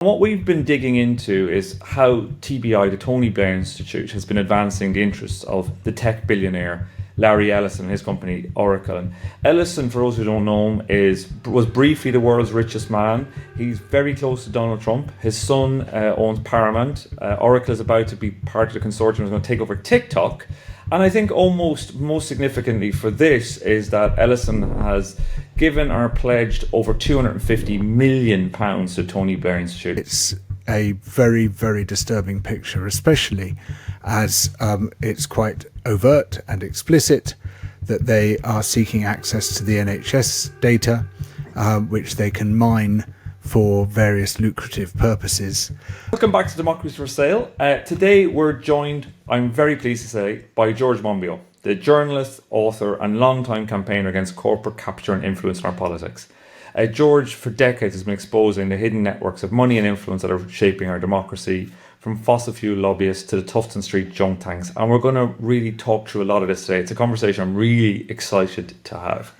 What we've been digging into is how TBI, the Tony Blair Institute, has been advancing the interests of the tech billionaire Larry Ellison and his company Oracle. And Ellison, for those who don't know him, was briefly the world's richest man. He's very close to Donald Trump. His son owns Paramount. Oracle is about to be part of the consortium that's going to take over TikTok. And I think almost most significantly for this is that Ellison has given or pledged over £250 million to Tony Blair Institute. It's a very, very disturbing picture, especially as it's quite overt and explicit that they are seeking access to the NHS data, which they can mine for various lucrative purposes. Welcome back to Democracy for Sale. Today we're joined, I'm very pleased to say, by George Monbiot, the journalist, author and long-time campaigner against corporate capture and influence in our politics. George, for decades, has been exposing the hidden networks of money and influence that are shaping our democracy, from fossil fuel lobbyists to the Tufton Street junk tanks. And we're going to really talk through a lot of this today. It's a conversation I'm really excited to have.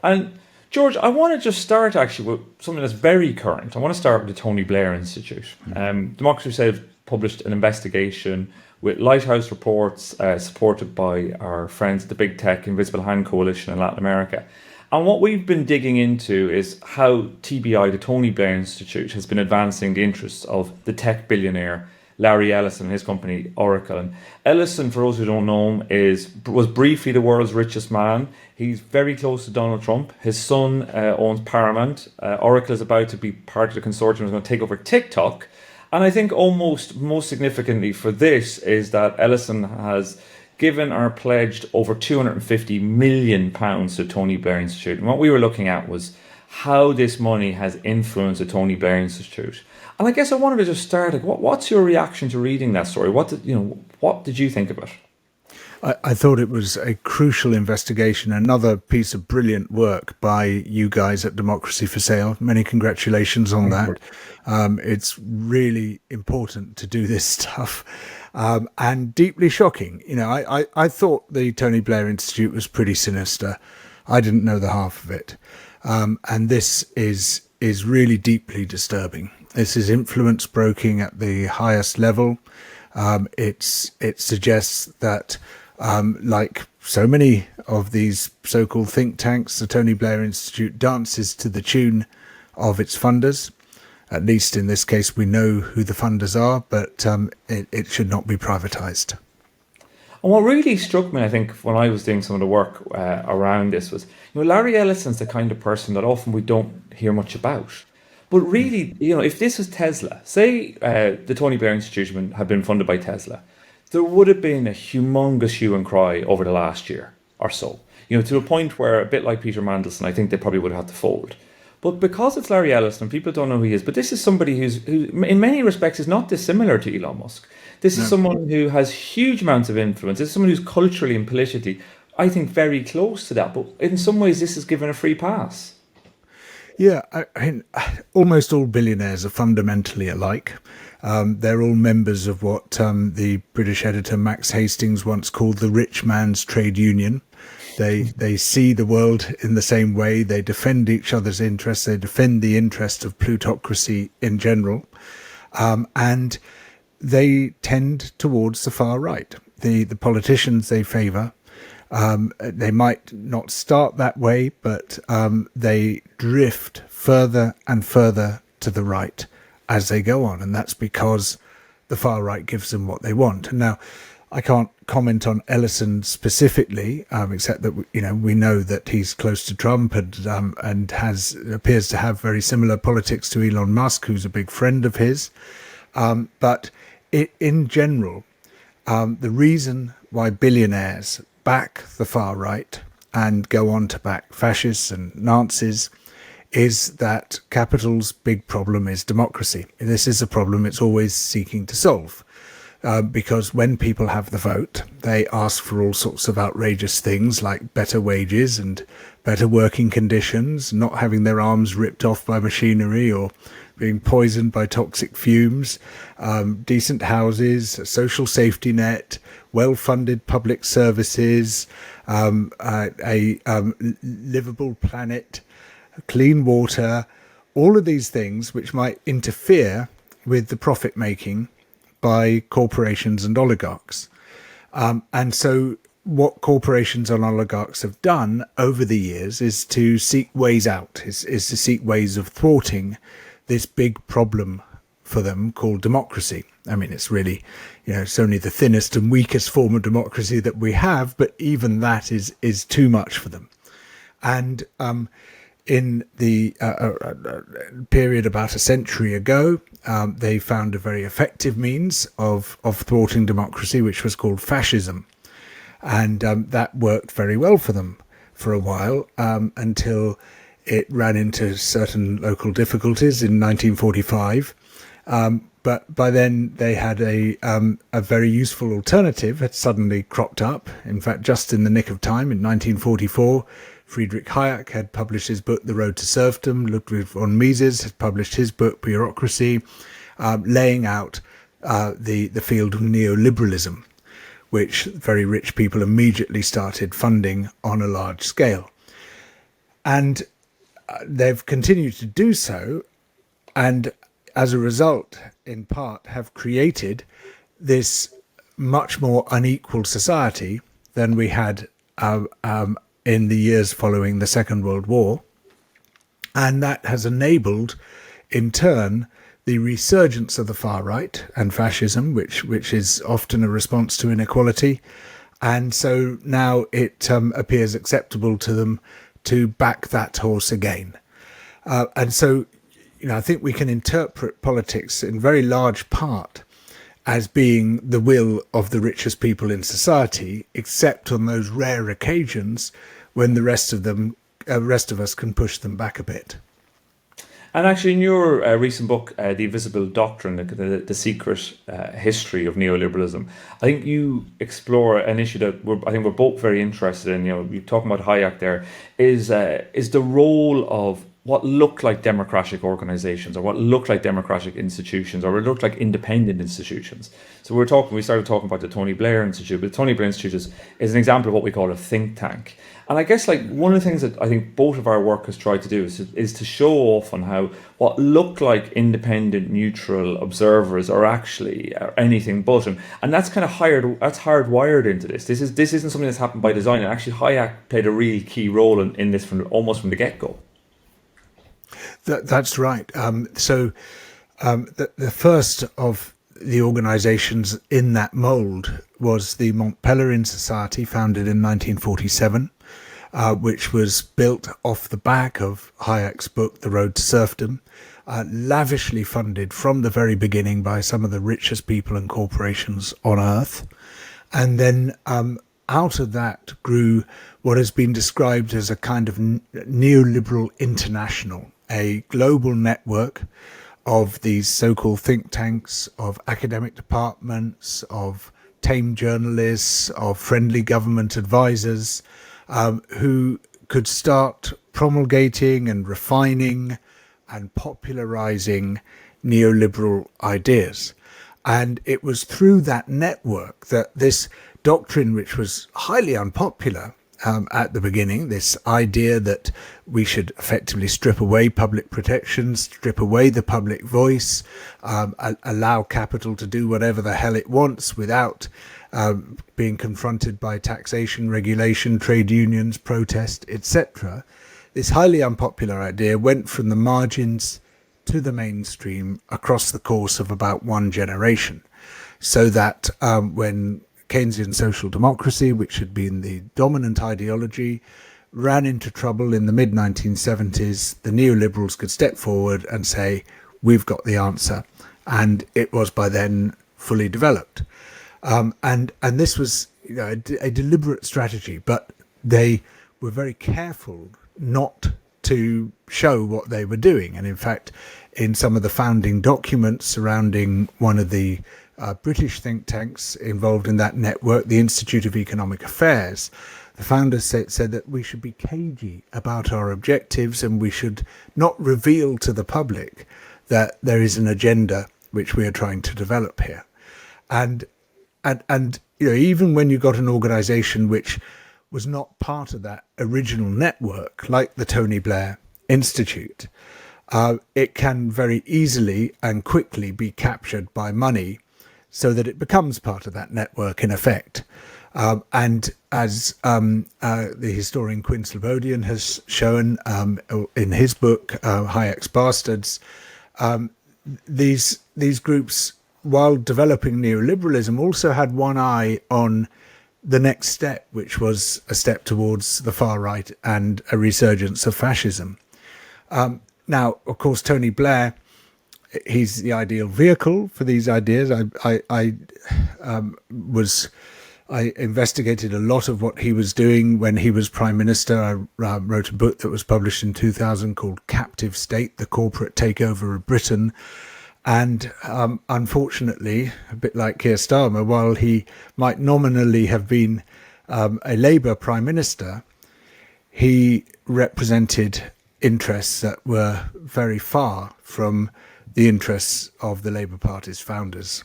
And George, I want to just start actually with something that's very current. I want to start with the Tony Blair Institute. Democracy for Sale published an investigation with Lighthouse reports supported by our friends at the Big Tech Invisible Hand Coalition in Latin America. And what we've been digging into is how TBI, the Tony Blair Institute, has been advancing the interests of the tech billionaire Larry Ellison and his company Oracle. And Ellison, for those who don't know him, was briefly the world's richest man. He's very close to Donald Trump. His son owns Paramount. Oracle is about to be part of the consortium that's going to take over TikTok. And I think almost most significantly for this is that Ellison has given or pledged over £250 million to Tony Blair Institute. And what we were looking at was how this money has influenced the Tony Blair Institute. And I guess I wanted to just start, what's your reaction to reading that story? What did you think of it? I thought it was a crucial investigation, another piece of brilliant work by you guys at Democracy for Sale. Many congratulations on that. It's really important to do this stuff, and deeply shocking. I thought the Tony Blair Institute was pretty sinister. I didn't know the half of it. And this is really deeply disturbing. This is influence broking at the highest level. It suggests that, like so many of these so-called think tanks, the Tony Blair Institute dances to the tune of its funders. At least in this case, we know who the funders are, but it should not be privatized. And what really struck me, I think, when I was doing some of the work around this was, Larry Ellison's the kind of person that often we don't hear much about. But really, if this was Tesla, say the Tony Blair Institute had been funded by Tesla, there would have been a humongous hue and cry over the last year or so. To a point where, a bit like Peter Mandelson, I think they probably would have had to fold. But because it's Larry Ellison, people don't know who he is. But this is somebody who, in many respects, is not dissimilar to Elon Musk. This is someone who has huge amounts of influence. This is someone who's culturally and politically, I think, very close to that. But in some ways, this is given a free pass. Yeah, I mean, almost all billionaires are fundamentally alike. They're all members of what the British editor Max Hastings once called the rich man's trade union. They see the world in the same way. They defend each other's interests. They defend the interest of plutocracy in general. And they tend towards the far right. The politicians they favour, they might not start that way, but they drift further and further to the right as they go on. And that's because the far right gives them what they want. And now, I can't comment on Ellison specifically, except that we know that he's close to Trump and appears to have very similar politics to Elon Musk, who's a big friend of his. But in general, the reason why billionaires back the far right and go on to back fascists and Nazis is that capital's big problem is democracy. This is a problem it's always seeking to solve. Because when people have the vote, they ask for all sorts of outrageous things like better wages and better working conditions, not having their arms ripped off by machinery or being poisoned by toxic fumes, decent houses, a social safety net, well-funded public services, a livable planet, clean water, all of these things which might interfere with the profit making by corporations and oligarchs. And so what corporations and oligarchs have done over the years is to seek ways out, is to seek ways of thwarting this big problem for them called democracy. I mean, it's really, it's only the thinnest and weakest form of democracy that we have, but even that is too much for them. And in the period about a century ago, they found a very effective means of thwarting democracy, which was called fascism. And that worked very well for them for a while, until it ran into certain local difficulties in 1945. But by then they had a very useful alternative had suddenly cropped up. In fact, just in the nick of time, in 1944, Friedrich Hayek had published his book, The Road to Serfdom. Ludwig von Mises had published his book, Bureaucracy, laying out the field of neoliberalism, which very rich people immediately started funding on a large scale. And they've continued to do so, and as a result, in part, have created this much more unequal society than we had in the years following the Second World War. And that has enabled, in turn, the resurgence of the far right and fascism, which is often a response to inequality. And so now it appears acceptable to them to back that horse again. And so, I think we can interpret politics in very large part as being the will of the richest people in society, except on those rare occasions when the rest of us can push them back a bit. And actually, in your recent book, The Invisible Doctrine, the secret history of neoliberalism, I think you explore an issue that I think we're both very interested in. You're talking about Hayek there, is the role of what looked like democratic organizations, or what looked like democratic institutions, or what looked like independent institutions. So we started talking about the Tony Blair Institute, but the Tony Blair Institute is an example of what we call a think tank. And I guess one of the things that I think both of our work has tried to do is to show off on how what looked like independent, neutral observers are actually anything but. And that's kind of hardwired into this. This isn't something that's happened by design. And actually Hayek played a really key role in this almost from the get-go. That's right. So the first of the organizations in that mold was the Montpellier Society, founded in 1947, which was built off the back of Hayek's book, The Road to Serfdom, lavishly funded from the very beginning by some of the richest people and corporations on earth. And then out of that grew what has been described as a kind of neoliberal international, a global network of these so-called think tanks, of academic departments, of tame journalists, of friendly government advisors, who could start promulgating and refining and popularizing neoliberal ideas. And it was through that network that this doctrine, which was highly unpopular at the beginning, this idea that we should effectively strip away public protections, strip away the public voice, allow capital to do whatever the hell it wants without being confronted by taxation, regulation, trade unions, protest, etc. This highly unpopular idea went from the margins to the mainstream across the course of about one generation, so that when Keynesian social democracy, which had been the dominant ideology, ran into trouble in the mid-1970s, the neoliberals could step forward and say, we've got the answer. And it was by then fully developed. And this was a deliberate strategy, but they were very careful not to show what they were doing. And in fact, in some of the founding documents surrounding one of the British think tanks involved in that network, the Institute of Economic Affairs, the founders said that we should be cagey about our objectives and we should not reveal to the public that there is an agenda which we are trying to develop here. And even when you got an organization which was not part of that original network, like the Tony Blair Institute, it can very easily and quickly be captured by money so that it becomes part of that network in effect. And as the historian Quinn Slobodian has shown in his book, Hayek's Bastards, these groups, while developing neoliberalism, also had one eye on the next step, which was a step towards the far right and a resurgence of fascism. Now, of course, Tony Blair, he's the ideal vehicle for these ideas. I investigated a lot of what he was doing when he was Prime Minister. I wrote a book that was published in 2000 called Captive State, The Corporate Takeover of Britain. And unfortunately, a bit like Keir Starmer, while he might nominally have been a Labour Prime Minister, he represented interests that were very far from the interests of the Labour Party's founders.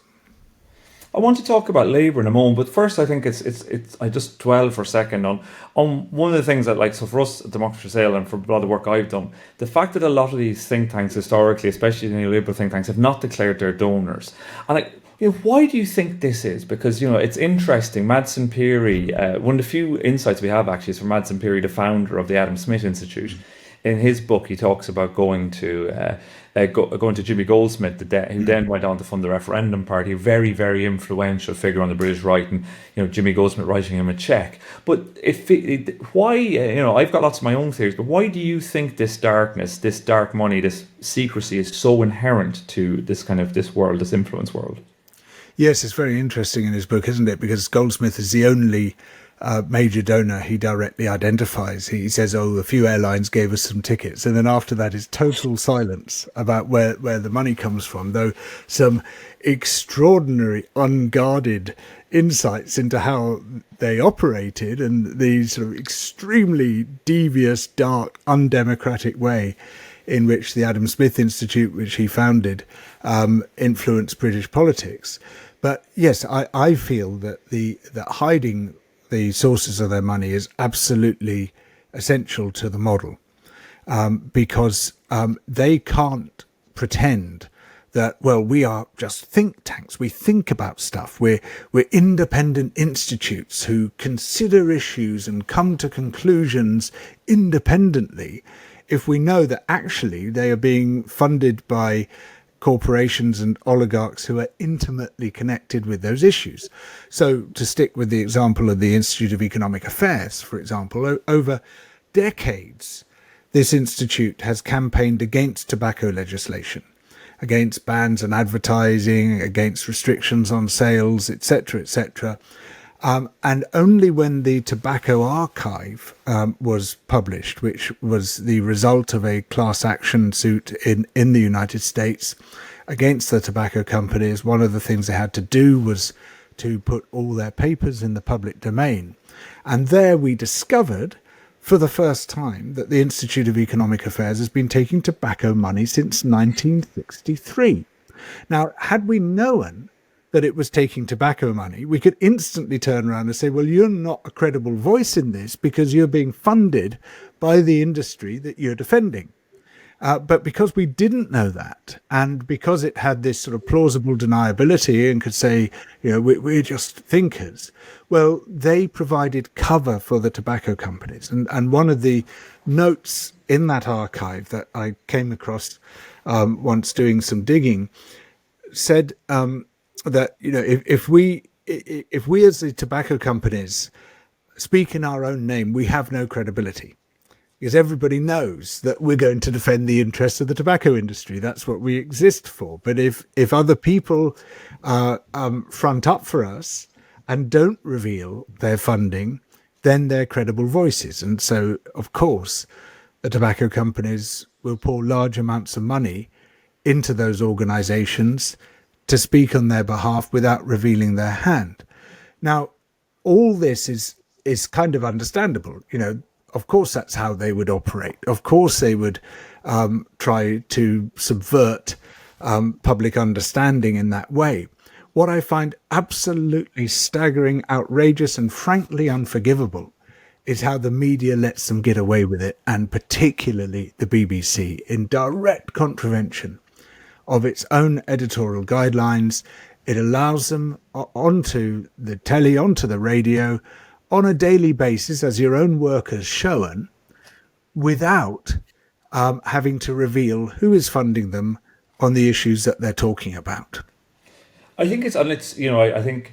I want to talk about Labour in a moment, but first I think it's I just dwell for a second on one of the things that, like, so for us at Democracy for Sale and for a lot of the work I've done, the fact that a lot of these think tanks historically, especially the neoliberal think tanks, have not declared their donors. And why do you think this is? Because, it's interesting. Madsen Peary, one of the few insights we have actually is from Madsen Peary, the founder of the Adam Smith Institute. In his book, he talks about going to Jimmy Goldsmith, who then went on to fund the Referendum Party, a very, very influential figure on the British right, and Jimmy Goldsmith writing him a check. But why? I've got lots of my own theories, but why do you think this darkness, this dark money, this secrecy is so inherent to this world, this influence world? Yes, it's very interesting in his book, isn't it? Because Goldsmith is the only major donor he directly identifies. He says, a few airlines gave us some tickets. And then after that is total silence about where the money comes from, though some extraordinary unguarded insights into how they operated and the sort of extremely devious, dark, undemocratic way in which the Adam Smith Institute, which he founded, influenced British politics. But yes, I feel that that hiding the sources of their money is absolutely essential to the model, because they can't pretend that, we are just think tanks. We think about stuff. We're independent institutes who consider issues and come to conclusions independently, if we know that actually they are being funded by corporations and oligarchs who are intimately connected with those issues. So to stick with the example of the Institute of Economic Affairs, for example, over decades, this institute has campaigned against tobacco legislation, against bans on advertising, against restrictions on sales, etc., etc. And only when the Tobacco Archive was published, which was the result of a class action suit in the United States against the tobacco companies, one of the things they had to do was to put all their papers in the public domain. And there we discovered for the first time that the Institute of Economic Affairs has been taking tobacco money since 1963. Now, had we known that it was taking tobacco money, we could instantly turn around and say, you're not a credible voice in this because you're being funded by the industry that you're defending. But because we didn't know that, and because it had this sort of plausible deniability and could say, we're just thinkers, they provided cover for the tobacco companies. And one of the notes in that archive that I came across once doing some digging said that if we as the tobacco companies speak in our own name, we have no credibility, because everybody knows that we're going to defend the interests of the tobacco industry. That's what we exist for. But if other people front up for us and don't reveal their funding, then they're credible voices. And so, of course, the tobacco companies will pour large amounts of money into those organizations to speak on their behalf without revealing their hand. Now, all this is kind of understandable. Of course, that's how they would operate. Of course, they would try to subvert public understanding in that way. What I find absolutely staggering, outrageous, and frankly unforgivable is how the media lets them get away with it, and particularly the BBC, in direct contravention of its own editorial guidelines. It allows them onto the telly, onto the radio, on a daily basis, as your own work has shown, without having to reveal who is funding them on the issues that they're talking about. I think I think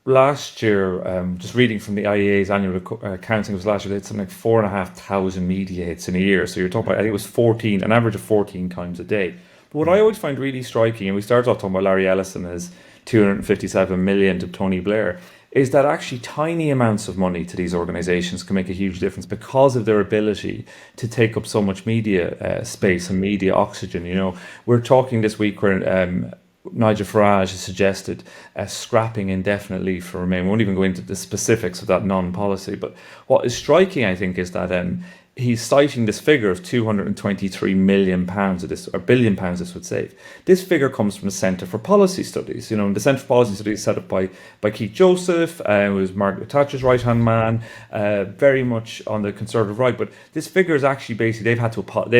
last year, just reading from the IEA's annual accounting, was last year, they had something like 4,500 media hits in a year. So you're talking about, I think it was 14, an average of 14 times a day. But what I always find really striking, and we started off talking about Larry Ellison as 257 million to Tony Blair, is that actually tiny amounts of money to these organisations can make a huge difference because of their ability to take up so much media space and media oxygen. We're talking this week where Nigel Farage has suggested scrapping indefinite leave for Remain. We won't even go into the specifics of that non-policy, but what is striking, I think, is that he's citing this figure of £223 million of this, or £1 billion this would save. This figure comes from the Centre for Policy Studies. The Centre for Policy Studies is set up by Keith Joseph, who was Margaret Thatcher's right-hand man, very much on the Conservative right. But this figure is actually basically, they've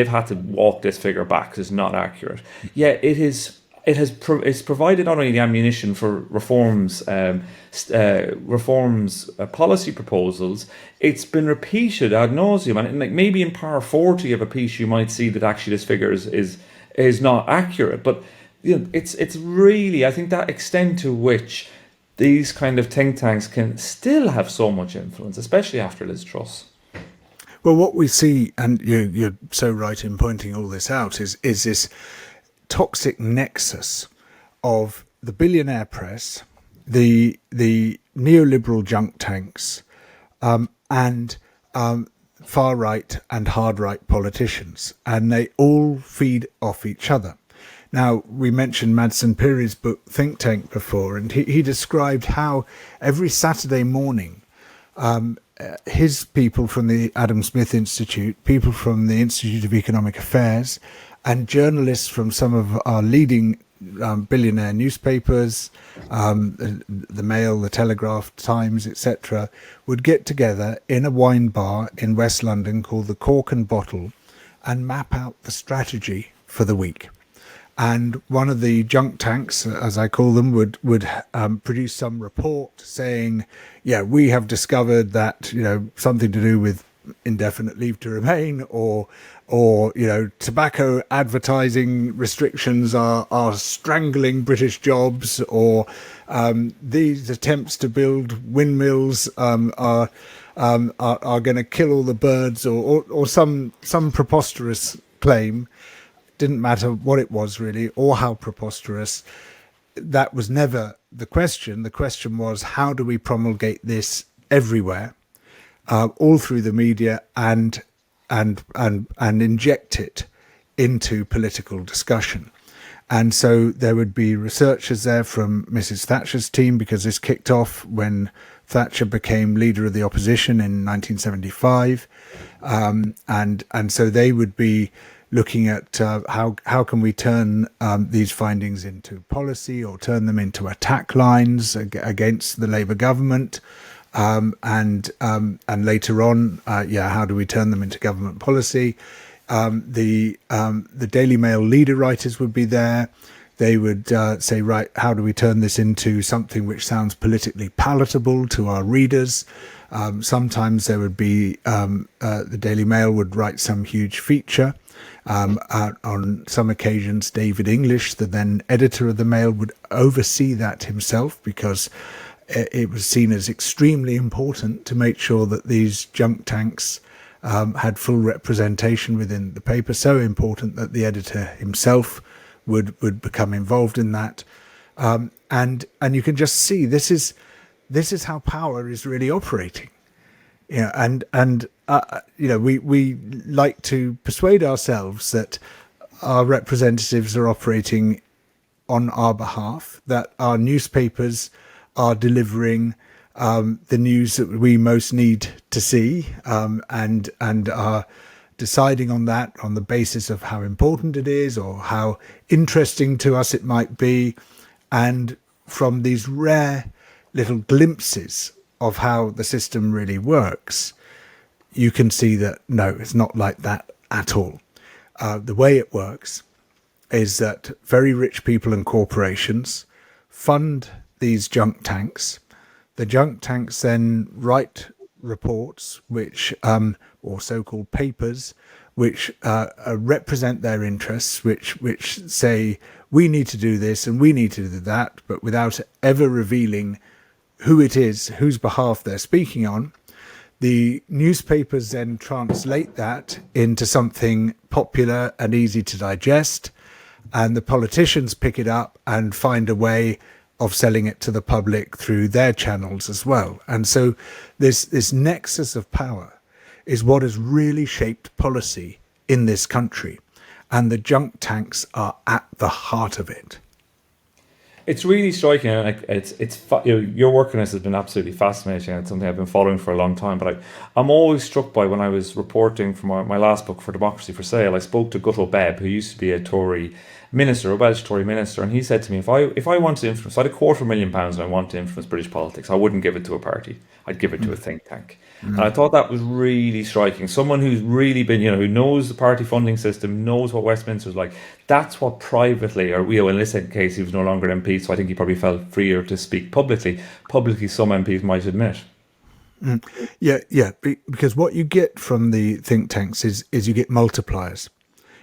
had to walk this figure back because it's not accurate. Yet it's provided not only the ammunition for reforms, policy proposals. It's been repeated ad nauseum, and like maybe in par 40 of a piece, you might see that actually this figure is not accurate. But it's really, I think, that extent to which these kind of think tanks can still have so much influence, especially after Liz Truss. Well, what we see, and you're so right in pointing all this out, is this toxic nexus of the billionaire press, the neoliberal junk tanks, and far right and hard right politicians, and they all feed off each other. Now, we mentioned Madsen Piri's book Think Tank before, and he described how every Saturday morning his people from the Adam Smith Institute, people from the Institute of Economic Affairs, and journalists from some of our leading billionaire newspapers, the Mail, the Telegraph, Times, etc., would get together in a wine bar in West London called the Cork and Bottle and map out the strategy for the week. And one of the junk tanks, as I call them, would produce some report saying, yeah, we have discovered that, something to do with indefinite leave to remain, or tobacco advertising restrictions are strangling British jobs, or these attempts to build windmills are going to kill all the birds, or some preposterous claim. Didn't matter what it was really, or how preposterous. That was never the question. The question was, how do we promulgate this everywhere, all through the media, and inject it into political discussion? And so there would be researchers there from Mrs. Thatcher's team, because this kicked off when Thatcher became leader of the opposition in 1975, and so they would be looking at how can we turn these findings into policy, or turn them into attack lines against the Labour government, and later on, how do we turn them into government policy? The Daily Mail leader writers would be there. They would say, right, how do we turn this into something which sounds politically palatable to our readers? Sometimes there would be the Daily Mail would write some huge feature. On some occasions, David English, the then editor of the Mail, would oversee that himself, because it was seen as extremely important to make sure that these junk tanks had full representation within the paper. So important that the editor himself would become involved in that, and you can just see this is how power is really operating. We like to persuade ourselves that our representatives are operating on our behalf, that our newspapers are delivering the news that we most need to see, and are deciding on that on the basis of how important it is or how interesting to us it might be, and from these rare little glimpses of how the system really works, you can see that, no, it's not like that at all. The way it works is that very rich people and corporations fund these junk tanks. The junk tanks then write reports, which or so-called papers, which represent their interests, which say we need to do this and we need to do that, but without ever revealing who it is, whose behalf they're speaking on. The newspapers then translate that into something popular and easy to digest, and the politicians pick it up and find a way of selling it to the public through their channels as well. And so this nexus of power is what has really shaped policy in this country, and the junk tanks are at the heart of it. It's really striking. And your work on this has been absolutely fascinating. It's something I've been following for a long time. But I'm always struck by, when I was reporting for my last book, For Democracy for Sale, I spoke to Gutto Bebb, who used to be a Tory minister, a Welsh Tory minister, and he said to me, if I wanted to influence, I had £250,000 and I want to influence British politics, I wouldn't give it to a party. I'd give it to a think tank. And I thought that was really striking. Someone who's really been, who knows the party funding system, knows what Westminster's like. That's what privately, or in this case, he was no longer an MP, so I think he probably felt freer to speak publicly. Publicly, some MPs might admit. Yeah, because what you get from the think tanks is you get multipliers.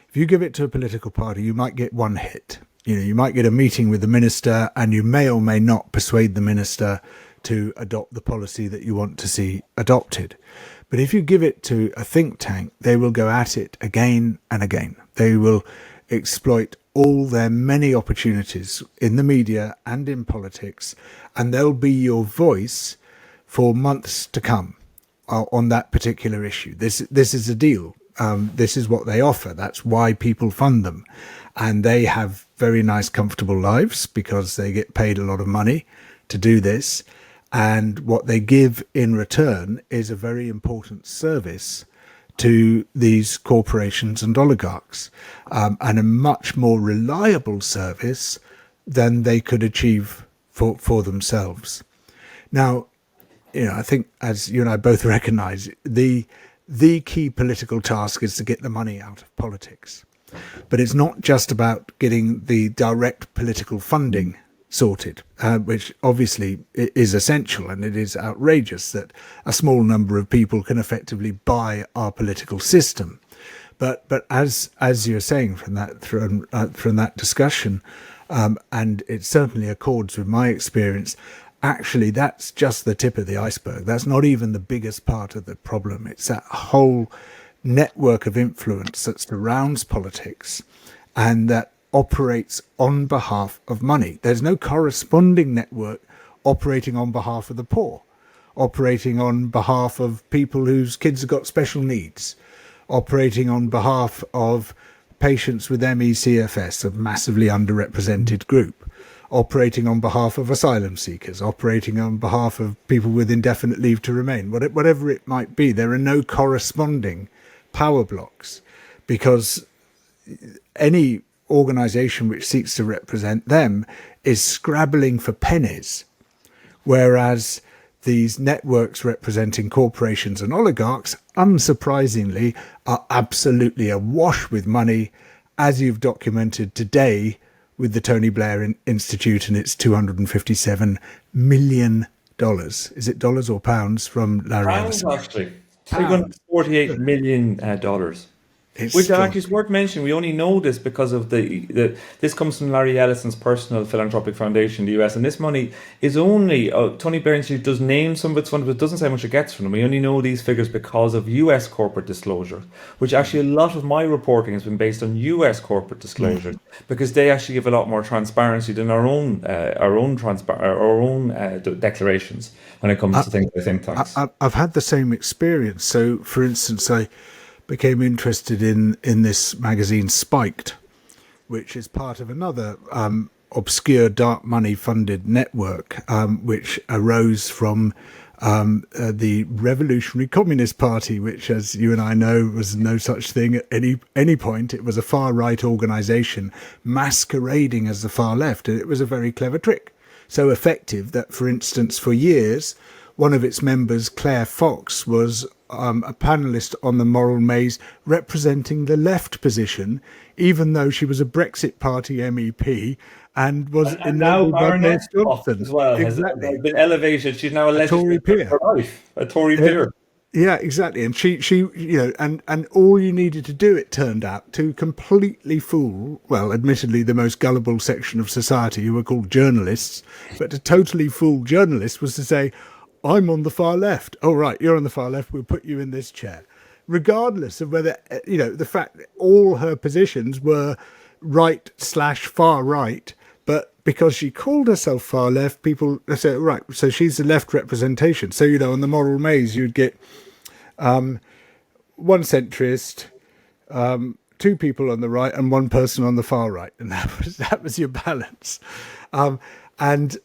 If you give it to a political party, you might get one hit. You might get a meeting with the minister, and you may or may not persuade the minister to adopt the policy that you want to see adopted. But if you give it to a think tank, they will go at it again and again. They will exploit all their many opportunities in the media and in politics, and they'll be your voice for months to come on that particular issue. This is a deal. This is what they offer. That's why people fund them. And they have very nice, comfortable lives because they get paid a lot of money to do this. And what they give in return is a very important service to these corporations and oligarchs, and a much more reliable service than they could achieve for themselves. Now, I think, as you and I both recognize, the key political task is to get the money out of politics. But it's not just about getting the direct political funding sorted, which obviously is essential, and it is outrageous that a small number of people can effectively buy our political system. But as you're saying from that discussion, and it certainly accords with my experience, actually that's just the tip of the iceberg. That's not even the biggest part of the problem. It's that whole network of influence that surrounds politics and that operates on behalf of money. There's no corresponding network operating on behalf of the poor, operating on behalf of people whose kids have got special needs, operating on behalf of patients with MECFS, a massively underrepresented group, operating on behalf of asylum seekers, operating on behalf of people with indefinite leave to remain, whatever it might be. There are no corresponding power blocks, because any organisation which seeks to represent them is scrabbling for pennies, whereas these networks representing corporations and oligarchs, unsurprisingly, are absolutely awash with money, as you've documented today with the Tony Blair Institute and its $257 million. Is it dollars or pounds from Larry Ellison? Actually, $348 million. Which actually is worth mentioning. We only know this because of this comes from Larry Ellison's personal philanthropic foundation in the US, and this money is only Tony Blair Institute does name some of its funds, but it doesn't say how much it gets from them. We only know these figures because of US corporate disclosure, which actually a lot of my reporting has been based on US corporate disclosure, because they actually give a lot more transparency than our own declarations when it comes to things like think tanks. I've had the same experience. So, for instance, I became interested in this magazine Spiked, which is part of another obscure dark money funded network, which arose from the Revolutionary Communist Party, which, as you and I know, was no such thing at any point. It was a far right organisation masquerading as the far left, and it was a very clever trick. So effective that, for instance, for years, one of its members, Claire Fox, was a panelist on the Moral Maze representing the left position, even though she was a Brexit Party MEP and was And now enabled by Mayor Baroness Fox Johnson. as well has Exactly. been elevated. She's now a A Tory legislator peer. for life, a Tory Yeah, peer. yeah, exactly. And she, and all you needed to do, it turned out, to completely fool, well, admittedly, the most gullible section of society, who were called journalists, but to totally fool journalists was to say, I'm on the far left. Oh, right, you're on the far left. We'll put you in this chair. Regardless of whether, the fact that all her positions were right/far right, but because she called herself far left, people say, right, so she's the left representation. So, on the Moral Maze, you'd get one centrist, two people on the right, and one person on the far right, and that was your balance. And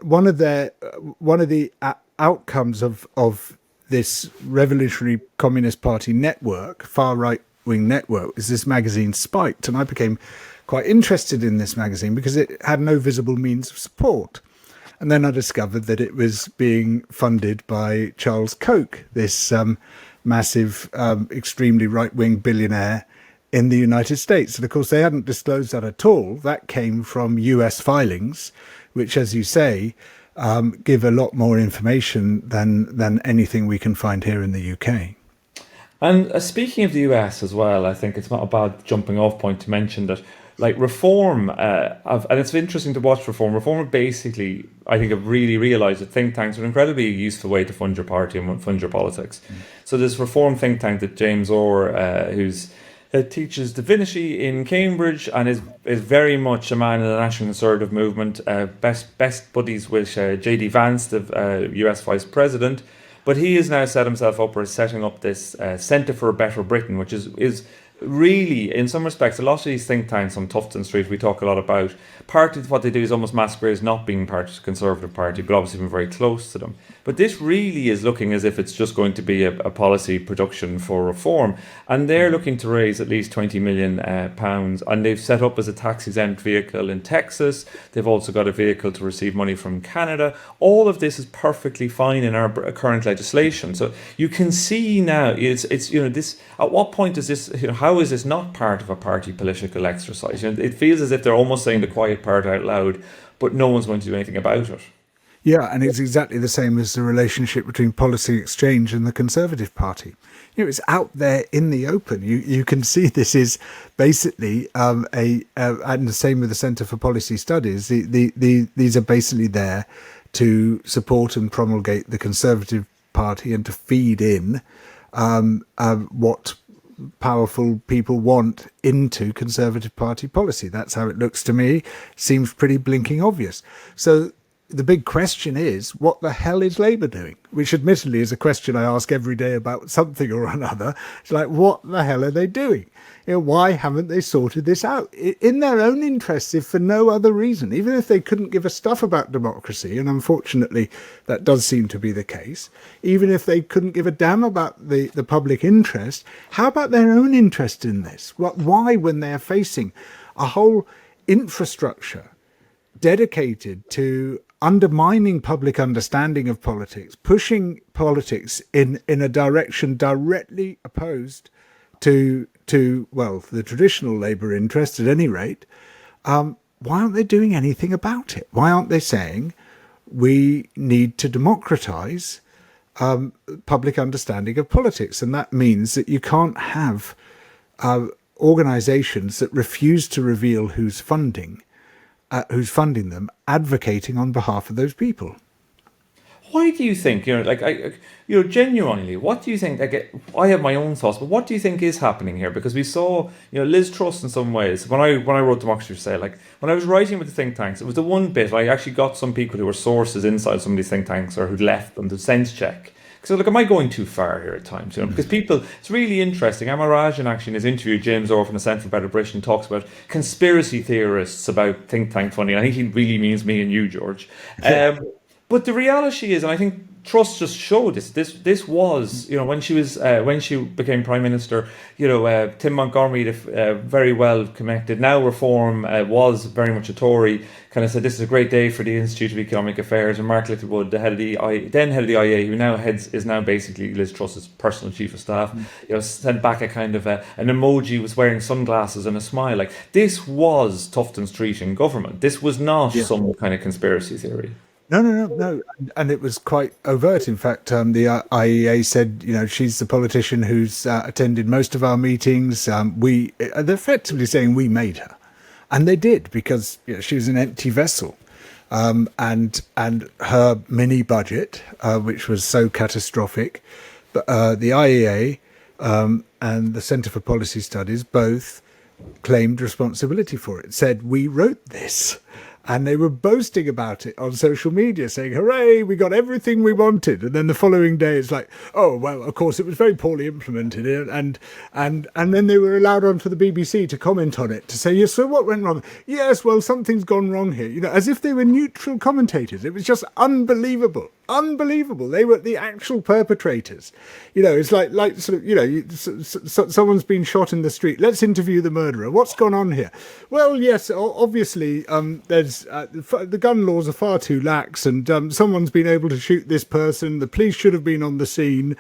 one of the outcomes of this revolutionary Communist Party network, far right wing network, is this magazine Spiked, and I became quite interested in this magazine because it had no visible means of support. And then I discovered that it was being funded by Charles Koch, this massive, extremely right-wing billionaire in the United States. And of course, they hadn't disclosed that at all. That came from US filings, which, as you say, give a lot more information than anything we can find here in the UK. And speaking of the US as well, I think it's not a bad jumping off point to mention that, like, Reform, and it's interesting to watch Reform. Reform basically, I think, have really realised that think tanks are an incredibly useful way to fund your party and fund your politics. So this Reform think tank that James Orr, who's teaches divinity in Cambridge and is very much a man in the National Conservative movement, best buddies with J.D. Vance, the US Vice President. But he has now set himself up as setting up this Centre for a Better Britain, which is really, in some respects, a lot of these think tanks on Tufton Street we talk a lot about. Part of what they do is almost masquerade as not being part of the Conservative Party, but obviously been very close to them. But this really is looking as if it's just going to be a policy production for Reform. And they're looking to raise at least £20 million. And they've set up as a tax-exempt vehicle in Texas. They've also got a vehicle to receive money from Canada. All of this is perfectly fine in our current legislation. So you can see now, it's this. At what point is this, how is this not part of a party political exercise? It feels as if they're almost saying the quiet part out loud, but no one's going to do anything about it. Yeah, and it's exactly the same as the relationship between Policy Exchange and the Conservative Party. It's out there in the open. You can see this is basically and the same with the Centre for Policy Studies. These are basically there to support and promulgate the Conservative Party and to feed in what powerful people want into Conservative Party policy. That's how it looks to me. Seems pretty blinking obvious. So the big question is, what the hell is Labour doing? Which admittedly is a question I ask every day about something or another. It's like, what the hell are they doing? Why haven't they sorted this out? In their own interests, if for no other reason, even if they couldn't give a stuff about democracy, and unfortunately that does seem to be the case, even if they couldn't give a damn about the public interest, how about their own interest in this? Why, when they're facing a whole infrastructure dedicated to undermining public understanding of politics, pushing politics in a direction directly opposed to the traditional Labour interest at any rate, why aren't they doing anything about it? Why aren't they saying we need to democratise public understanding of politics? And that means that you can't have organisations that refuse to reveal who's funding them, advocating on behalf of those people. Why do you think, genuinely, what do you think? I have my own thoughts, but what do you think is happening here? Because we saw, Liz Truss in some ways, when I wrote Democracy for Sale, when I was writing with the think tanks, it was the one bit I actually got some people who were sources inside some of these think tanks or who'd left them to sense check. So, am I going too far here at times? Because people, it's really interesting. Amar Rajan actually in his interview, James Orr from the Centre for Better Britain, talks about conspiracy theorists about think tank funding. I think he really means me and you, George. But the reality is, and I think Truss just showed this. This was, when she became prime minister. Tim Montgomery, very well connected, now Reform, was very much a Tory. Kind of said this is a great day for the Institute of Economic Affairs, and Mark Littlewood, the head of the then head of the IA, who now is now basically Liz Truss's personal chief of staff. Sent back a kind of an emoji, was wearing sunglasses and a smile. Like, this was Tufton Street in government. This was not some kind of conspiracy theory. No. And it was quite overt. In fact, the IEA said, she's the politician who's attended most of our meetings. They're effectively saying we made her. And they did, because she was an empty vessel. And her mini budget, which was so catastrophic, but the IEA and the Centre for Policy Studies both claimed responsibility for it, said we wrote this. And they were boasting about it on social media, saying, hooray, we got everything we wanted. And then the following day, it's like, oh, well, of course, it was very poorly implemented. And then they were allowed onto the BBC to comment on it, to say, yes, so what went wrong? Yes, well, something's gone wrong here. As if they were neutral commentators. It was just unbelievable. Unbelievable. They were the actual perpetrators. It's like sort of, someone's been shot in the street. Let's interview the murderer. What's gone on here? Well, yes, obviously, there's the gun laws are far too lax, and someone's been able to shoot this person. The police should have been on the scene.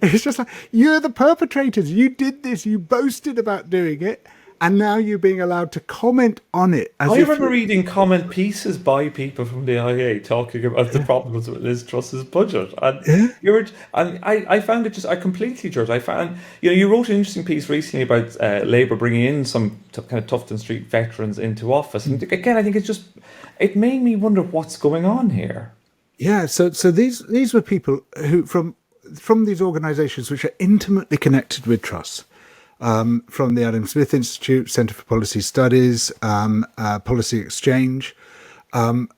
It's just like, you're the perpetrators. You did this. You boasted about doing it. And now you're being allowed to comment on it. I remember reading comment pieces by people from the IA talking about the problems with Liz Truss's budget, and I found it just completely, George. I found you wrote an interesting piece recently about Labour bringing in some kind of Tufton Street veterans into office, and again, I think it made me wonder what's going on here. Yeah, so these were people who from these organisations which are intimately connected with Truss. From the Adam Smith Institute, Centre for Policy Studies, Policy Exchange, and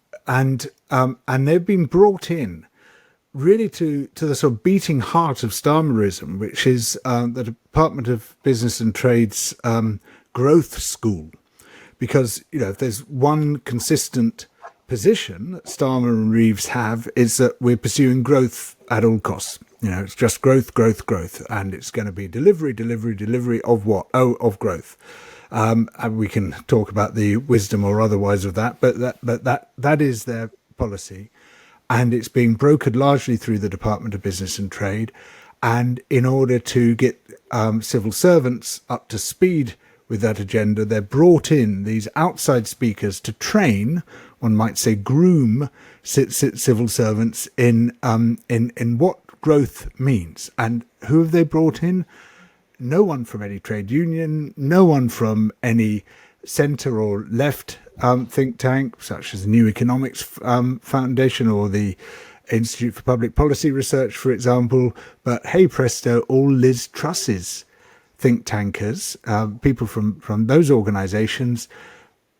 they've been brought in really to the sort of beating heart of Starmerism, which is the Department of Business and Trade's growth school. Because, if there's one consistent position that Starmer and Reeves have, is that we're pursuing growth at all costs. It's just growth, and it's going to be delivery of what? Oh, of growth. And we can talk about the wisdom or otherwise of that, but that is their policy, and it's being brokered largely through the Department of Business and Trade. And in order to get civil servants up to speed with that agenda, they're brought in these outside speakers to train, one might say groom, civil servants in what growth means. And who have they brought in? No one from any trade union, no one from any centre or left think tank, such as the New Economics Foundation or the Institute for Public Policy Research, for example. But hey presto, all Liz Truss's think tankers, people from those organisations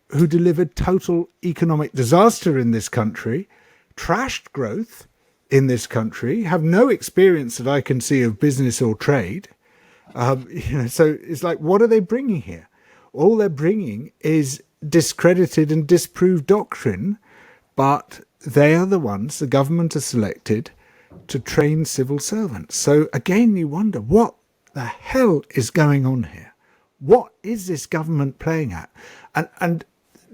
who delivered total economic disaster in this country, trashed growth in this country, have no experience that I can see of business or trade. So it's like, what are they bringing here? All they're bringing is discredited and disproved doctrine, but they are the ones the government has selected to train civil servants. So again, you wonder, what the hell is going on here? What is this government playing at? And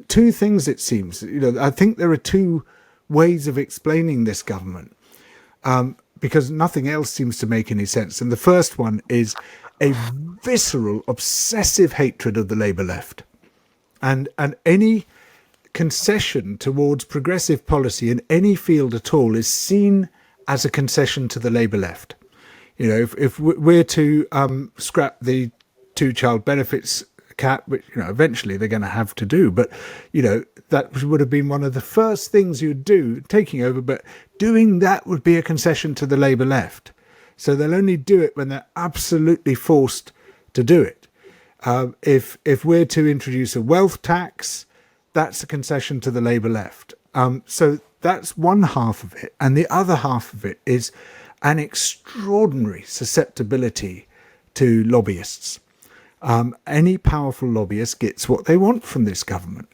two things, it seems. I think there are two ways of explaining this government. Because nothing else seems to make any sense. And the first one is a visceral, obsessive hatred of the Labour left. And any concession towards progressive policy in any field at all is seen as a concession to the Labour left. If we're to scrap the two-child benefits cap, which eventually they're going to have to do, but that would have been one of the first things you'd do taking over, but doing that would be a concession to the Labour left. So they'll only do it when they're absolutely forced to do it. If we're to introduce a wealth tax, that's a concession to the Labour left. So that's one half of it, and the other half of it is an extraordinary susceptibility to lobbyists. Any powerful lobbyist gets what they want from this government.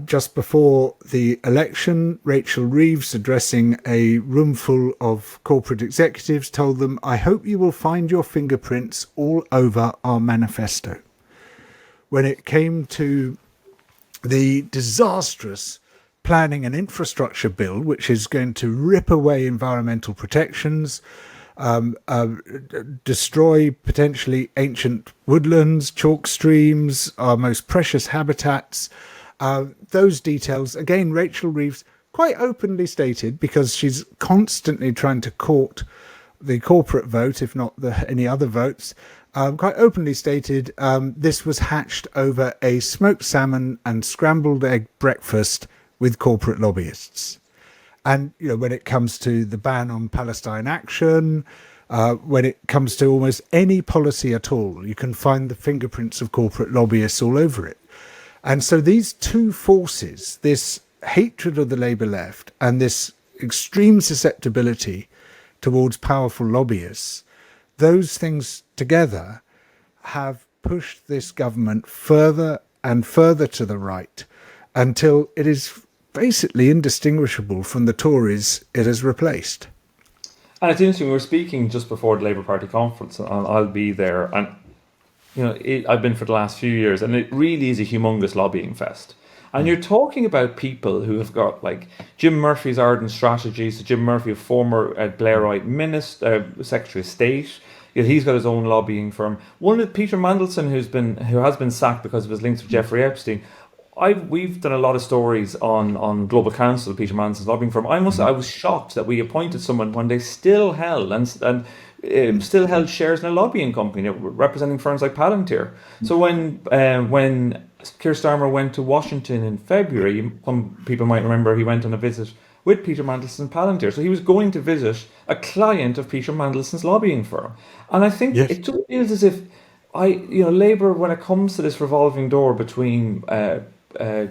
Just before the election, Rachel Reeves, addressing a roomful of corporate executives, told them, "I hope you will find your fingerprints all over our manifesto." When it came to the disastrous planning and infrastructure bill, which is going to rip away environmental protections, destroy potentially ancient woodlands, chalk streams, our most precious habitats, those details, again, Rachel Reeves quite openly stated, because she's constantly trying to court the corporate vote, if not any other votes, quite openly stated this was hatched over a smoked salmon and scrambled egg breakfast with corporate lobbyists. And when it comes to the ban on Palestine action, when it comes to almost any policy at all, you can find the fingerprints of corporate lobbyists all over it. And so these two forces, this hatred of the Labour left and this extreme susceptibility towards powerful lobbyists, those things together have pushed this government further and further to the right until it is basically indistinguishable from the Tories it has replaced. And it's interesting, we were speaking just before the Labour Party conference, and I'll be there, and I've been for the last few years, and it really is a humongous lobbying fest. And you're talking about people who have got, like, Jim Murphy's ardent strategies. So Jim Murphy, a former Blairite minister, Secretary of State, he's got his own lobbying firm. One of Peter Mandelson, who has been sacked because of his links with Jeffrey Epstein. We've done a lot of stories on Global Counsel, Peter Manson's lobbying firm. I was shocked that we appointed someone when they still held still held shares in a lobbying company representing firms like Palantir. So when Keir Starmer went to Washington in February, some people might remember he went on a visit with Peter Mandelson's Palantir. So he was going to visit a client of Peter Mandelson's lobbying firm. And I think It just feels as if Labour, when it comes to this revolving door between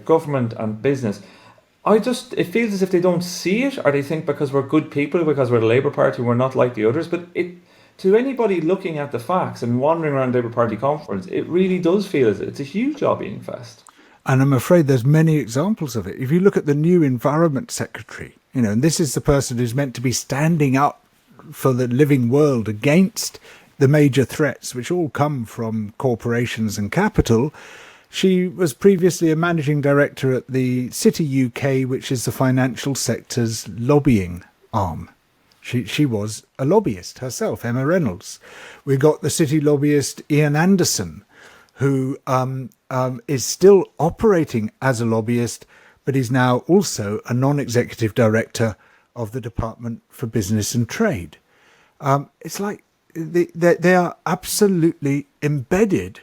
government and business, it feels as if they don't see it, or they think because we're good people, because we're the Labour Party, we're not like the others. But to anybody looking at the facts and wandering around the Labour Party conference, it really does feel as if it's a huge lobbying fest. And I'm afraid there's many examples of it. If you look at the new Environment Secretary, and this is the person who's meant to be standing up for the living world against the major threats, which all come from corporations and capital. She was previously a managing director at the City UK, which is the financial sector's lobbying arm. She was a lobbyist herself, Emma Reynolds. We got the city lobbyist Ian Anderson, who is still operating as a lobbyist, but is now also a non-executive director of the Department for Business and Trade. It's like they are absolutely embedded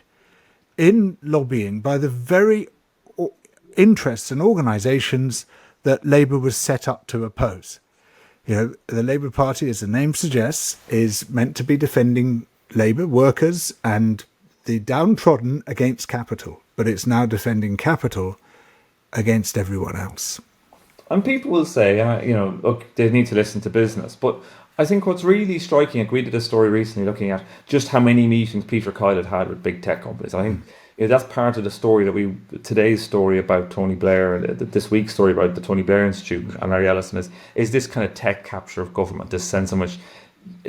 in lobbying by the very interests and organisations that Labour was set up to oppose. The Labour Party, as the name suggests, is meant to be defending Labour workers and the downtrodden against capital, but it's now defending capital against everyone else. And people will say, look, they need to listen to business, but I think what's really striking, we did a story recently looking at just how many meetings Peter Kyle had with big tech companies. I think that's part of the story today's story about Tony Blair, this week's story about the Tony Blair Institute and Larry Ellison is this kind of tech capture of government, this sense in which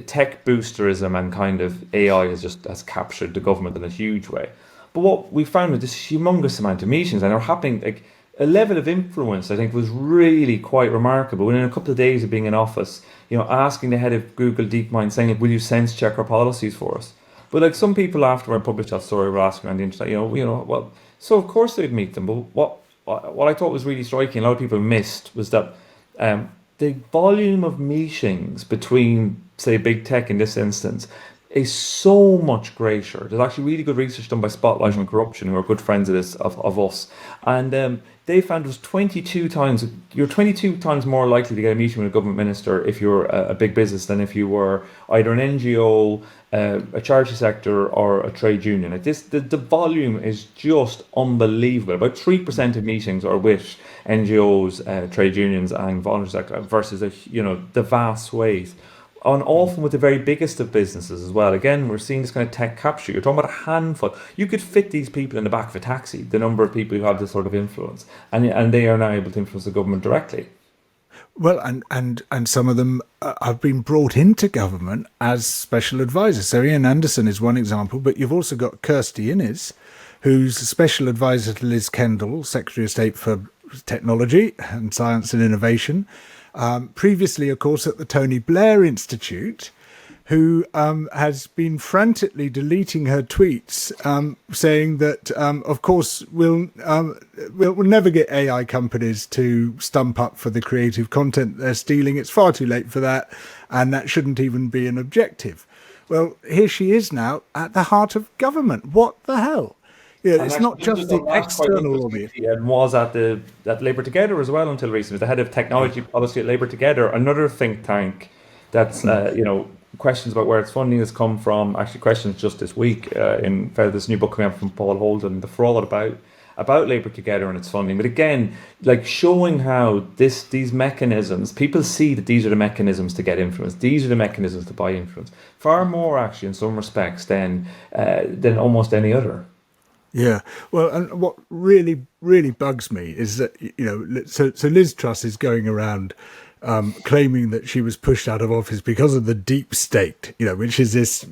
tech boosterism and kind of AI has captured the government in a huge way. But what we found with this humongous amount of meetings, and they're happening, like, a level of influence, I think, was really quite remarkable. Within a couple of days of being in office, asking the head of Google DeepMind, saying, "Will you sense check our policies for us?" But like some people after I published that story were asking on the internet, well, so of course they'd meet them. But what I thought was really striking, a lot of people missed, was that the volume of meetings between, say, big tech in this instance, is so much greater. There's actually really good research done by Spotlight on Corruption, who are good friends of us, and they found it was 22 times. You're 22 times more likely to get a meeting with a government minister if you're a big business than if you were either an NGO, a charity sector, or a trade union. Like this, the volume is just unbelievable. About 3% of meetings are with NGOs, trade unions, and voluntary sector versus the vast swathe. on often with the very biggest of businesses as well. Again, we're seeing this kind of tech capture. You're talking about a handful. You could fit these people in the back of a taxi, the number of people who have this sort of influence, and they are now able to influence the government directly. Well, and some of them have been brought into government as special advisors. So Ian Anderson is one example, but you've also got Kirsty Innes, who's a special advisor to Liz Kendall, Secretary of State for Technology and Science and Innovation. Previously, of course, at the Tony Blair Institute, who has been frantically deleting her tweets, saying that, of course, we'll never get AI companies to stump up for the creative content they're stealing. It's far too late for that, and that shouldn't even be an objective. Well, here she is now at the heart of government. What the hell? Yeah, it's not just the external lobby. And was at Labour Together as well until recently, the head of technology policy at Labour Together, another think tank that's questions about where its funding has come from. Actually, questions just this week in this new book coming out from Paul Holden, The Fraud, about Labour Together and its funding. But again, like showing how these mechanisms, people see that these are the mechanisms to get influence. These are the mechanisms to buy influence. Far more actually in some respects than almost any other. Yeah, well, and what really, really bugs me is that, so Liz Truss is going around claiming that she was pushed out of office because of the deep state, which is this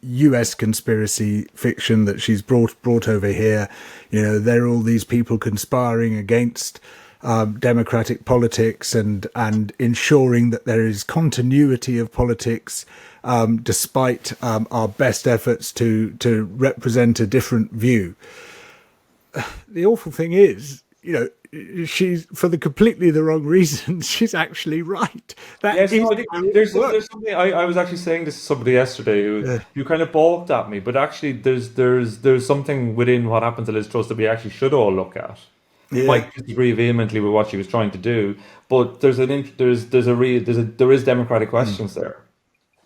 US conspiracy fiction that she's brought over here. There are all these people conspiring against democratic politics and ensuring that there is continuity of politics, despite our best efforts to represent a different view. The awful thing is, she's, for the completely the wrong reasons, she's actually right. There's something I was actually saying this to somebody yesterday who kind of balked at me, but actually there's something within what happened to Liz Truss that we actually should all look at. You might disagree vehemently with what she was trying to do, but there is democratic questions there.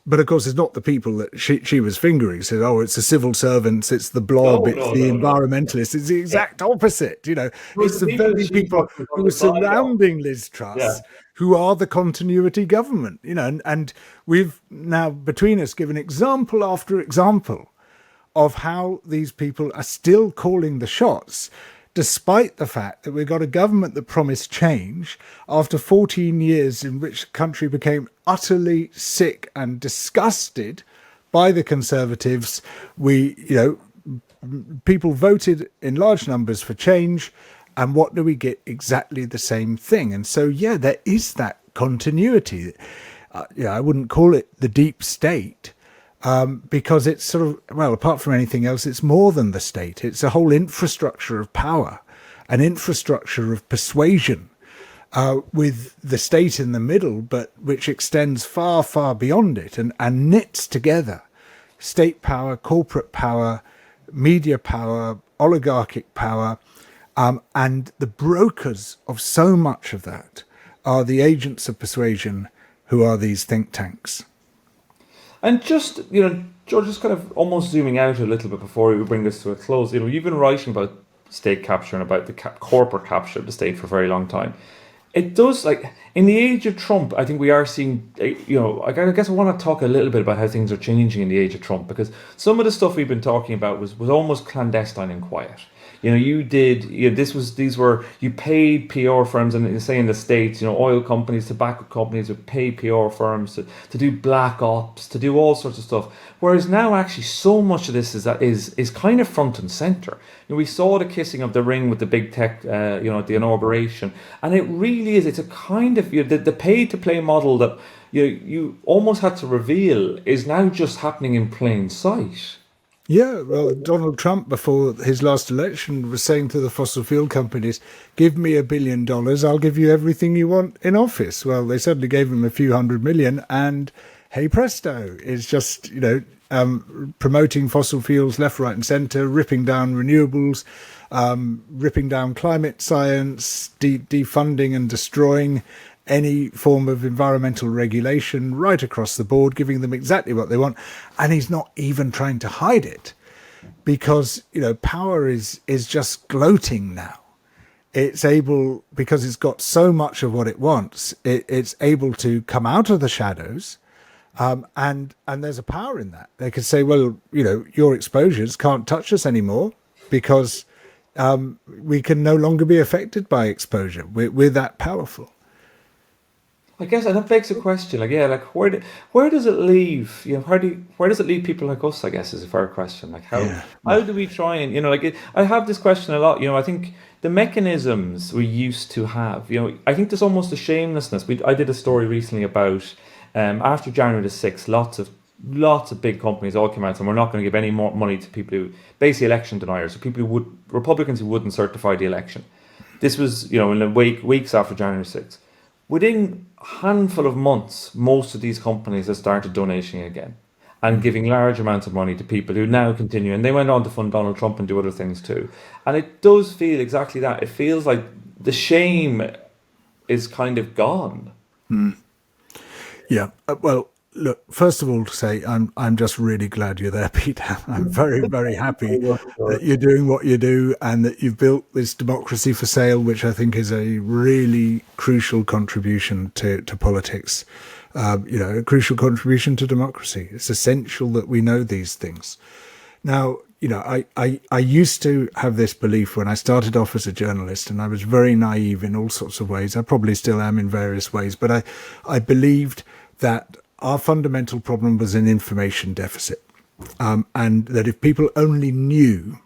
But of course, it's not the people that she was fingering. Said, "Oh, it's the civil servants, it's the blob, the environmentalists." It's the exact opposite. It's the very people who are surrounding Liz Truss who are the continuity government. And we've now between us given example after example of how these people are still calling the shots, despite the fact that we've got a government that promised change after 14 years in which the country became utterly sick and disgusted by the Conservatives. People voted in large numbers for change, and what do we get? Exactly the same thing. And so, there is that continuity. I wouldn't call it the deep state, because it's sort of, apart from anything else, it's more than the state. It's a whole infrastructure of power, an infrastructure of persuasion, with the state in the middle, but which extends far, far beyond it and knits together state power, corporate power, media power, oligarchic power, and the brokers of so much of that are the agents of persuasion, who are these think tanks. And just, George, just kind of almost zooming out a little bit before we bring this to a close, you've been writing about state capture and about the corporate capture of the state for a very long time. It does, in the age of Trump, I think we are seeing, I guess I want to talk a little bit about how things are changing in the age of Trump, because some of the stuff we've been talking about was almost clandestine and quiet. You paid PR firms, and say in the States, oil companies, tobacco companies would pay PR firms to do black ops, to do all sorts of stuff. Whereas now, actually, so much of this is kind of front and center. We saw the kissing of the ring with the big tech, at the inauguration, and it really is. It's a kind of the pay to play model that you almost had to reveal is now just happening in plain sight. Yeah, well, Donald Trump, before his last election, was saying to the fossil fuel companies, "Give me $1 billion, I'll give you everything you want in office." Well, they suddenly gave him a few $100 million, and hey presto, is just, promoting fossil fuels left, right and centre, ripping down renewables, ripping down climate science, defunding and destroying any form of environmental regulation right across the board, giving them exactly what they want. And he's not even trying to hide it, because, power is just gloating now. It's able, because it's got so much of what it wants, it's able to come out of the shadows, And there's a power in that. They could say, well, your exposures can't touch us anymore because we can no longer be affected by exposure. We're that powerful. I guess, and that begs a question. Where does it leave? Where does it leave people like us? I guess is a fair question. How do we try and I have this question a lot. I think the mechanisms we used to have. I think there's almost a shamelessness. I did a story recently about after January the 6th, lots of big companies all came out and we're not going to give any more money to people who basically election deniers, so Republicans who wouldn't certify the election. This was in the weeks after January 6th. Within a handful of months, most of these companies have started donating again and giving large amounts of money to people who now continue. And they went on to fund Donald Trump and do other things too. And it does feel exactly that. It feels like the shame is kind of gone. Yeah. Well, look, first of all, to say I'm just really glad you're there, Peter. I'm very, very happy that you're doing what you do and that you've built this democracy for sale, which I think is a really crucial contribution to politics. A crucial contribution to democracy. It's essential that we know these things. Now, I used to have this belief when I started off as a journalist, and I was very naive in all sorts of ways. I probably still am in various ways, but I believed that our fundamental problem was an information deficit, and that if people only knew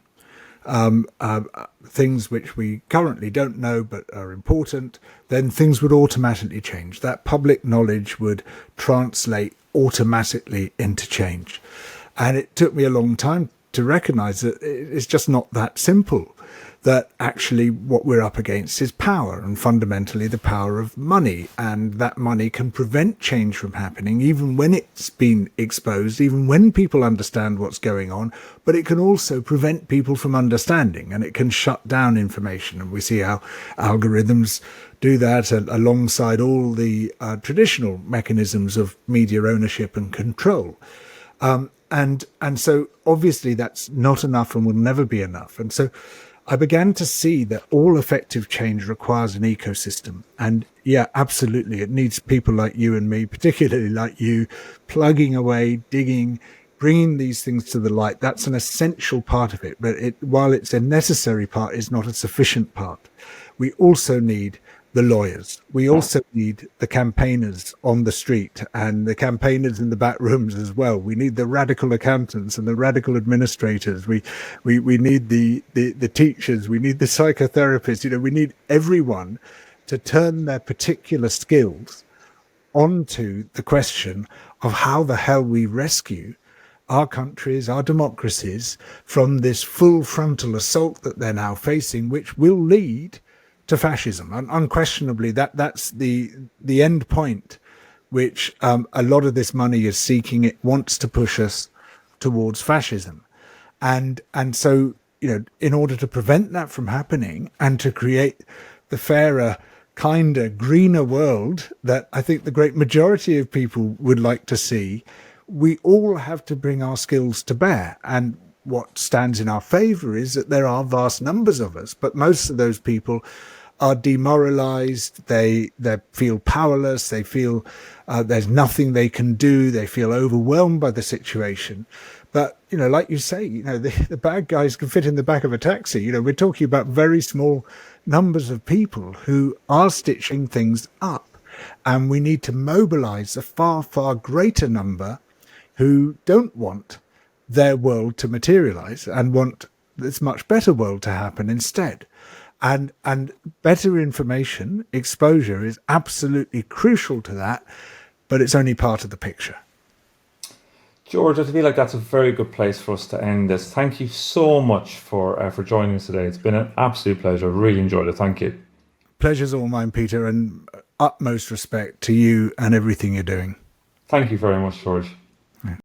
things which we currently don't know but are important, then things would automatically change. That public knowledge would translate automatically into change. And it took me a long time to recognize that it's just not that simple, that actually what we're up against is power, and fundamentally the power of money, and that money can prevent change from happening even when it's been exposed, even when people understand what's going on, but it can also prevent people from understanding, and it can shut down information. And we see how algorithms do that alongside all the traditional mechanisms of media ownership and control. And so obviously that's not enough and will never be enough. And so I began to see that all effective change requires an ecosystem. And yeah, absolutely, it needs people like you and me, particularly like you, plugging away, digging, bringing these things to the light. That's an essential part of it. But while it's a necessary part, it's not a sufficient part. We also need the lawyers. We also need the campaigners on the street and the campaigners in the back rooms as well. We need the radical accountants and the radical administrators. We need the teachers. We need the psychotherapists. We need everyone to turn their particular skills onto the question of how the hell we rescue our countries, our democracies from this full frontal assault that they're now facing, which will lead to fascism. And unquestionably, that's the end point which a lot of this money is seeking. It wants to push us towards fascism. And so, in order to prevent that from happening and to create the fairer, kinder, greener world that I think the great majority of people would like to see, we all have to bring our skills to bear. And what stands in our favor is that there are vast numbers of us, but most of those people are demoralized. They feel powerless. They feel there's nothing they can do. They feel overwhelmed by the situation. But, like you say, the bad guys can fit in the back of a taxi. We're talking about very small numbers of people who are stitching things up. And we need to mobilize a far, far greater number who don't want their world to materialize and want this much better world to happen instead. And better information, exposure is absolutely crucial to that, but it's only part of the picture. George, I feel like that's a very good place for us to end this. Thank you so much for joining us today. It's been an absolute pleasure. I really enjoyed it. Thank you. Pleasure's all mine, Peter, and utmost respect to you and everything you're doing. Thank you very much, George. Yeah.